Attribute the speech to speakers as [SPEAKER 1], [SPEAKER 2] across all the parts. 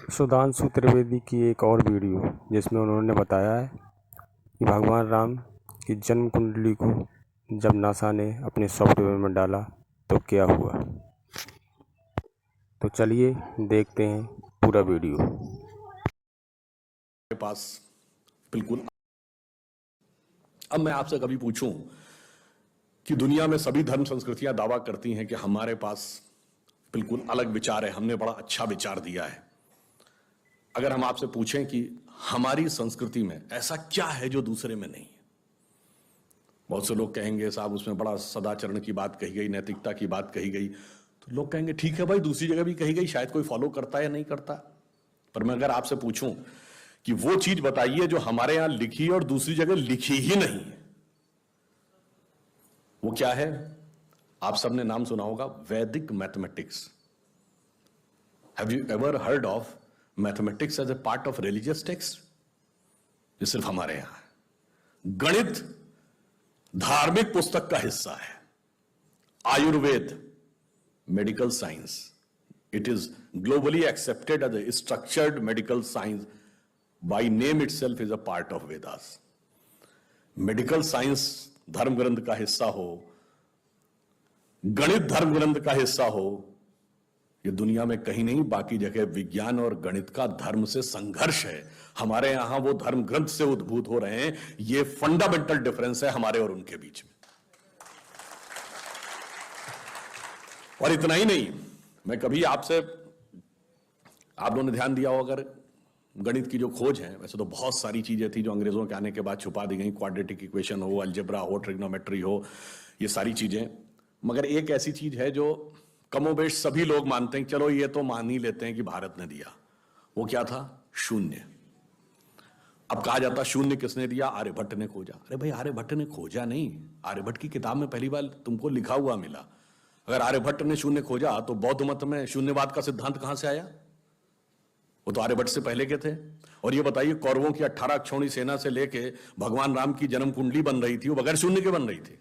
[SPEAKER 1] सुधांशु त्रिवेदी की एक और वीडियो जिसमें उन्होंने बताया है कि भगवान राम की जन्म कुंडली को जब नासा ने अपने सॉफ्टवेयर में डाला तो क्या हुआ। तो चलिए देखते हैं पूरा वीडियो।
[SPEAKER 2] के पास बिल्कुल। अब मैं आपसे कभी पूछूं कि दुनिया में सभी धर्म संस्कृतियां दावा करती हैं कि हमारे पास बिल्कुल अलग विचार है, हमने बड़ा अच्छा विचार दिया है। अगर हम आपसे पूछें कि हमारी संस्कृति में ऐसा क्या है जो दूसरे में नहीं है, बहुत से लोग कहेंगे साहब उसमें बड़ा सदाचरण की बात कही गई, नैतिकता की बात कही गई। तो लोग कहेंगे ठीक है भाई, दूसरी जगह भी कही गई, शायद कोई फॉलो करता है या नहीं करता। पर मैं अगर आपसे पूछूं कि वो चीज बताइए जो हमारे यहां लिखी और दूसरी जगह लिखी ही नहीं है, वो क्या है? आप सबने नाम सुना होगा, Vedic mathematics. Have you ever heard of mathematics as a part of religious text? ये सिर्फ हमारे यहां है। गणित धार्मिक पुस्तक का हिस्सा है। Ayurveda medical science, it is globally accepted as a structured medical science, by name itself is a part of Vedas. Medical science धर्म ग्रंथ का हिस्सा हो, गणित धर्म ग्रंथ का हिस्सा हो, ये दुनिया में कहीं नहीं, बाकी जगह विज्ञान और गणित का धर्म से संघर्ष है। हमारे यहां वो धर्म ग्रंथ से उद्भूत हो रहे हैं। ये फंडामेंटल डिफरेंस है हमारे और उनके बीच में। और इतना ही नहीं, मैं कभी आपसे, आप लोगों ने ध्यान दिया हो अगर, गणित की जो खोज है, वैसे तो बहुत सारी चीजें थी जो अंग्रेजों के आने के बाद छुपा दी गई, क्वाड्रेटिक इक्वेशन हो, अलजेब्रा हो, ट्रिग्नोमेट्री हो, ये सारी चीजें। मगर एक ऐसी चीज है जो कमोबेश सभी लोग मानते हैं, चलो ये तो मान ही लेते हैं कि भारत ने दिया। वो क्या था? शून्य। अब कहा जाता शून्य किसने दिया? आर्यभट्ट ने खोजा। अरे भाई, आर्यभट्ट ने खोजा नहीं, आर्यभट्ट की किताब में पहली बार तुमको लिखा हुआ मिला। अगर आर्यभट्ट ने शून्य खोजा तो बौद्ध मत में शून्यवाद का सिद्धांत कहां से आया? वो तो आर्यभट्ट से पहले के थे। और ये बताइए, कौरवों की 18 अक्षौणी सेना से लेके भगवान राम की जन्म कुंडली बन रही थी, वो बगैर शून्य के बन रही थी।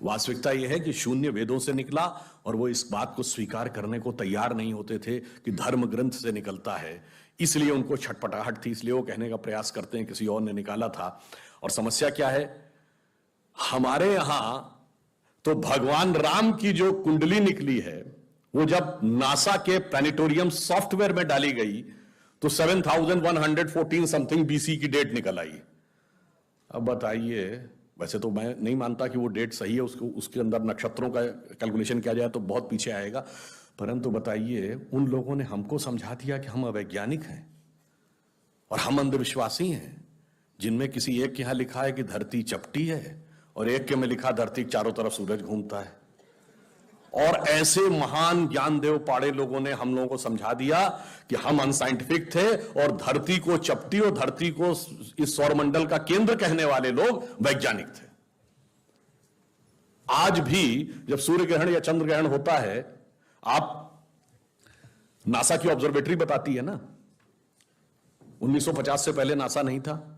[SPEAKER 2] वास्तविकता यह है कि शून्य वेदों से निकला, और वो इस बात को स्वीकार करने को तैयार नहीं होते थे कि धर्म ग्रंथ से निकलता है। इसलिए उनको छटपटाहट थी, इसलिए वो कहने का प्रयास करते हैं किसी और ने निकाला था। और समस्या क्या है? हमारे यहां तो भगवान राम की जो कुंडली निकली है, वो जब नासा के प्लैनेटोरियम सॉफ्टवेयर में डाली गई तो 7114 समथिंग बीसी की डेट निकल आई। अब बताइए, वैसे तो मैं नहीं मानता कि वो डेट सही है, उसके अंदर नक्षत्रों का कैलकुलेशन किया जाए तो बहुत पीछे आएगा। परंतु बताइए, उन लोगों ने हमको समझा दिया कि हम अवैज्ञानिक हैं और हम अंधविश्वासी हैं, जिनमें किसी एक के यहां लिखा है कि धरती चपटी है और एक के में लिखा धरती के चारों तरफ सूरज घूमता है। और ऐसे महान ज्ञानदेव पाड़े लोगों ने हम लोगों को समझा दिया कि हम अनसाइंटिफिक थे और धरती को चपटी और धरती को इस सौरमंडल का केंद्र कहने वाले लोग वैज्ञानिक थे। आज भी जब सूर्य ग्रहण या चंद्र ग्रहण होता है, आप, नासा की ऑब्जर्वेटरी बताती है ना, 1950 से पहले नासा नहीं था।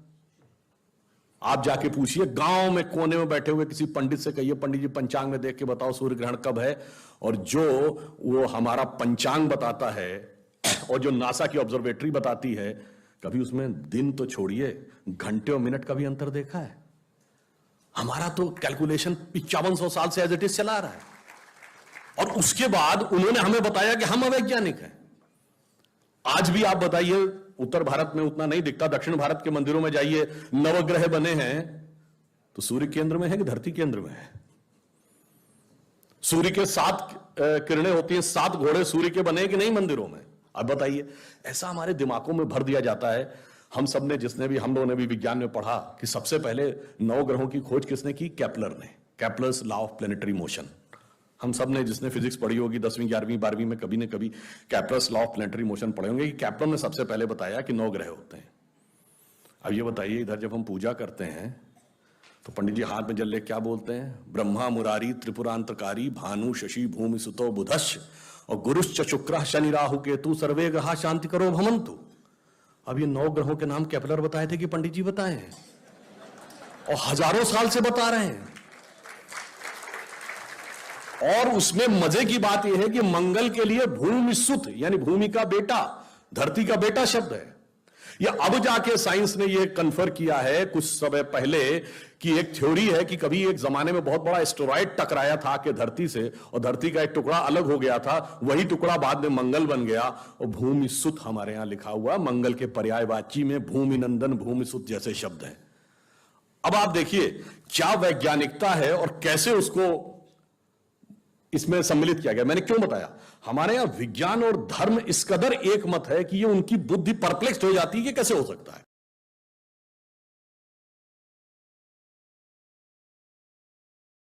[SPEAKER 2] आप जाके पूछिए, गांव में कोने में बैठे हुए किसी पंडित से कहिए, पंडित जी पंचांग में देख के बताओ सूर्य ग्रहण कब है। और जो वो हमारा पंचांग बताता है और जो नासा की ऑब्जर्वेटरी बताती है, कभी उसमें दिन तो छोड़िए, घंटे और मिनट का भी अंतर देखा है? हमारा तो कैलकुलेशन 5500 साल से एज इट इज चला रहा है, और उसके बाद उन्होंने हमें बताया कि हम अवैज्ञानिक हैं। आज भी आप बताइए, उत्तर भारत में उतना नहीं दिखता, दक्षिण भारत के मंदिरों में जाइए, नवग्रह बने हैं तो सूर्य केंद्र में है कि धरती केंद्र में है? सूर्य के 7 किरणें होती हैं, 7 घोड़े सूर्य के बने कि नहीं मंदिरों में? अब बताइए, ऐसा हमारे दिमागों में भर दिया जाता है। हम सब ने, जिसने भी, हम लोगों ने भी विज्ञान में पढ़ा कि सबसे पहले 9 ग्रहों की खोज किसने की? केपलर ने। Kepler's law of planetary motion. हम सब ने, जिसने फिजिक्स पढ़ी होगी 10वीं 11वीं 12वीं में, कभी न कभी Kepler's law of planetary motion पढ़े होंगे कि केपलर ने सबसे पहले बताया कि 9 ग्रह होते हैं। अब ये बताइए, इधर जब हम पूजा करते हैं तो पंडित जी हाथ में जल ले क्या बोलते हैं? ब्रह्मा मुरारी त्रिपुरांतकारी भानु शशि भूमि सुतो बुधश्च और गुरुश्च शुक्र शनि राहु केतु सर्वे ग्रहा शांति करो भवन्तु। अब ये 9 ग्रहों के नाम केपलर बताए थे कि पंडित जी बताए हैं? और हजारों साल से बता रहे हैं। और उसमें मजे की बात यह है कि मंगल के लिए भूमि सुत यानी भूमि का बेटा, धरती का बेटा शब्द है। या अब जाके साइंस ने यह कन्फर्म किया है कुछ समय पहले कि एक थ्योरी है कि कभी एक जमाने में बहुत बड़ा एस्टेरॉयड टकराया था कि धरती से, और धरती का एक टुकड़ा अलग हो गया था, वही टुकड़ा बाद में मंगल बन गया। और भूमि सुत हमारे यहां लिखा हुआ, मंगल के पर्यायवाची में भूमि नंदन, भूमि सुत जैसे शब्द हैं। अब आप देखिए क्या वैज्ञानिकता है और कैसे उसको इसमें सम्मिलित किया गया। मैंने क्यों बताया, हमारे यहां विज्ञान और धर्म इस कदर एक मत है कि ये उनकी बुद्धि परप्लेक्स हो जाती है कि कैसे हो सकता है।